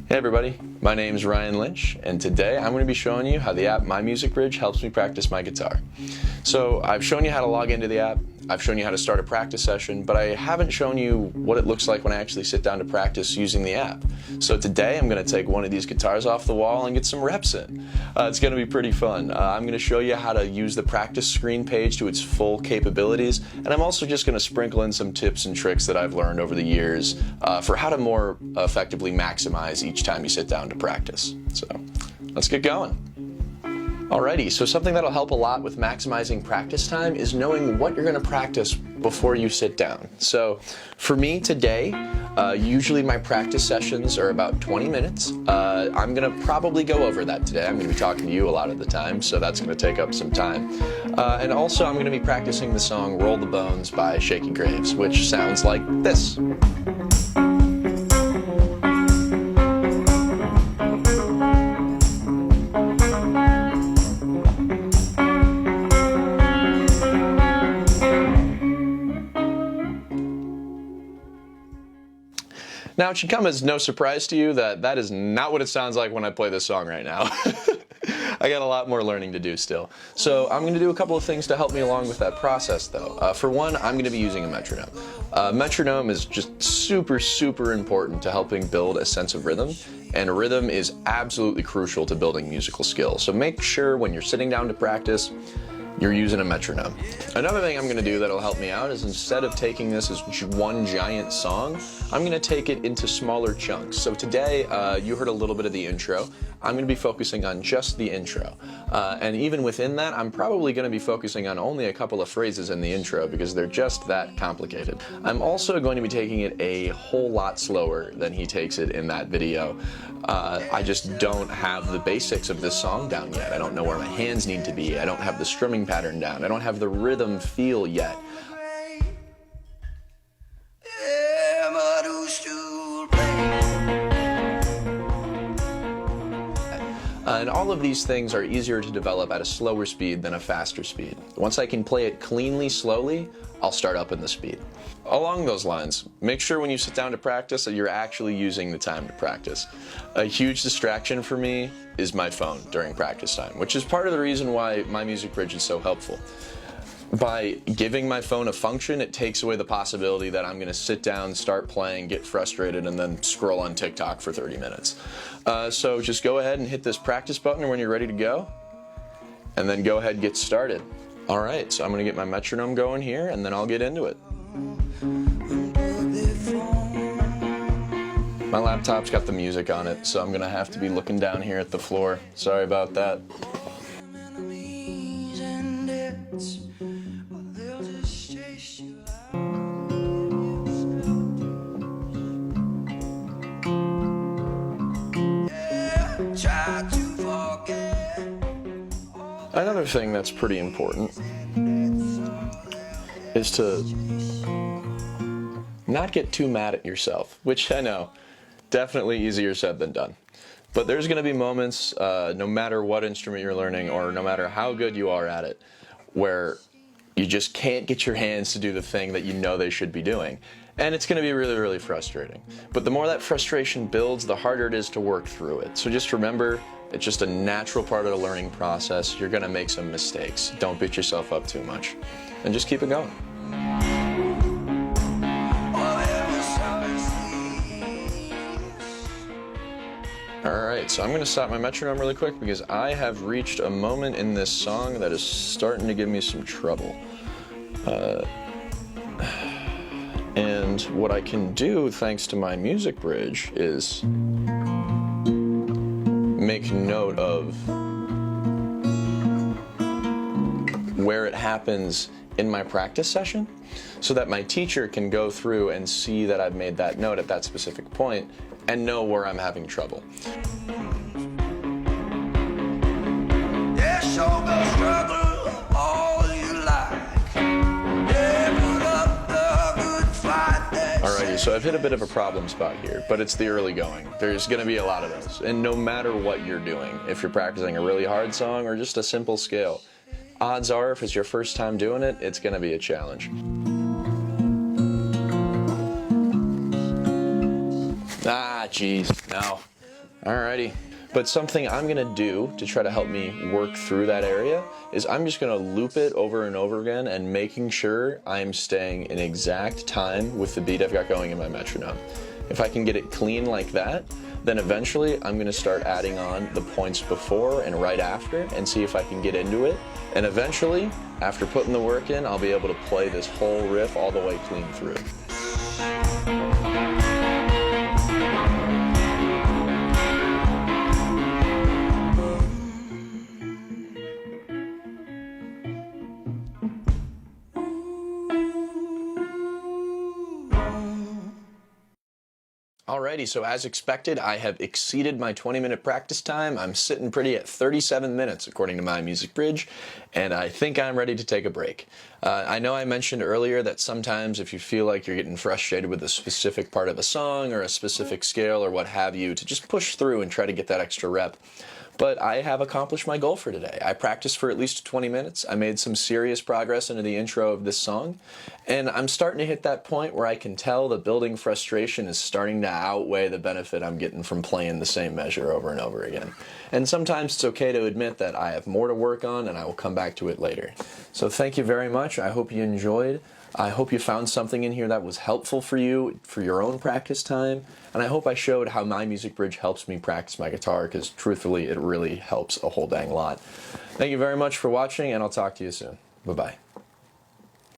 Hey everybody, my name is Ryan Lynch, and today I'm going to be showing you how the app My Music Bridge helps me practice my guitar. So I've shown you how to log into the app, I've shown you how to start a practice session, but I haven't shown you what it looks like when I actually sit down to practice using the app. So today I'm going to take one of these guitars off the wall and get some reps in. It's going to be pretty fun. I'm going to show you how to use the practice screen page to its full capabilities, and I'm also just going to sprinkle in some tips and tricks that I've learned over the years for how to more effectively maximize each time you sit down to practice. So let's get going. Alrighty, so something that'll help a lot with maximizing practice time is knowing what you're going to practice before you sit down. So for me today, usually my practice sessions are about 20 minutes. I'm going to probably go over that today. I'm going to be talking to you a lot of the time, so that's going to take up some time. And also I'm going to be practicing the song Roll the Bones by Shakey Graves, which sounds like this. Now, it should come as no surprise to you that that is not what it sounds like when I play this song right now. I got a lot more learning to do still. So I'm going to do a couple of things to help me along with that process though. For one, I'm going to be using a metronome. Metronome is just super important to helping build a sense of rhythm, and rhythm is absolutely crucial to building musical skills. So make sure when you're sitting down to practice, you're using a metronome. Another thing I'm going to do that'll help me out is instead of taking this as one giant song, I'm going to take it into smaller chunks. So today, you heard a little bit of the intro. I'm going to be focusing on just the intro. And even within that, I'm probably going to be focusing on only a couple of phrases in the intro because they're just that complicated. I'm also going to be taking it a whole lot slower than he takes it in that video. I just don't have the basics of this song down yet. I don't know where my hands need to be. I don't have the strumming pattern down. I don't have the rhythm feel yet. And all of these things are easier to develop at a slower speed than a faster speed. Once I can play it cleanly, slowly, I'll start up in the speed. Along those lines, make sure when you sit down to practice that you're actually using the time to practice. A huge distraction for me is my phone during practice time, which is part of the reason why My Music Bridge is so helpful. By giving my phone a function, it takes away the possibility that I'm going to sit down, start playing, get frustrated, and then scroll on TikTok for 30 minutes. So just go ahead and hit this practice button when you're ready to go, and then go ahead and get started. Alright, so I'm going to get my metronome going here, and then I'll get into it. My laptop's got the music on it, so I'm going to have to be looking down here at the floor. Sorry about that. Another thing that's pretty important is to not get too mad at yourself, which I know, definitely easier said than done. But there's going to be moments, no matter what instrument you're learning or no matter how good you are at it, where you just can't get your hands to do the thing that you know they should be doing. And it's going to be really frustrating. But the more that frustration builds, the harder it is to work through it. So just remember, it's just a natural part of the learning process. You're going to make some mistakes. Don't beat yourself up too much. And just keep it going. Alright, so I'm going to stop my metronome really quick because I have reached a moment in this song that is starting to give me some trouble. And what I can do, thanks to My Music Bridge, is make note of where it happens in my practice session so that my teacher can go through and see that I've made that note at that specific point and know where I'm having trouble. Alrighty, so I've hit a bit of a problem spot here, but it's the early going. There's going to be a lot of those, and no matter what you're doing, if you're practicing a really hard song or just a simple scale, odds are if it's your first time doing it, it's going to be a challenge. Ah, geez, no. Alrighty. But something I'm going to do to try to help me work through that area is I'm just going to loop it over and over again and making sure I'm staying in exact time with the beat I've got going in my metronome. If I can get it clean like that, then eventually I'm going to start adding on the points before and right after and see if I can get into it. And eventually, after putting the work in, I'll be able to play this whole riff all the way clean through. Alrighty, so as expected, I have exceeded my 20-minute practice time. I'm sitting pretty at 37 minutes according to My Music Bridge, and I think I'm ready to take a break. I know I mentioned earlier that sometimes if you feel like you're getting frustrated with a specific part of a song or a specific scale or what have you, to just push through and try to get that extra rep. But I have accomplished my goal for today. I practiced for at least 20 minutes. I made some serious progress into the intro of this song. And I'm starting to hit that point where I can tell the building frustration is starting to outweigh the benefit I'm getting from playing the same measure over and over again. And sometimes it's okay to admit that I have more to work on and I will come back to it later. So thank you very much. I hope you enjoyed. I hope you found something in here that was helpful for you for your own practice time, and I hope I showed how My Music Bridge helps me practice my guitar, because truthfully it really helps a whole dang lot. Thank you very much for watching, and I'll talk to you soon. Bye-bye.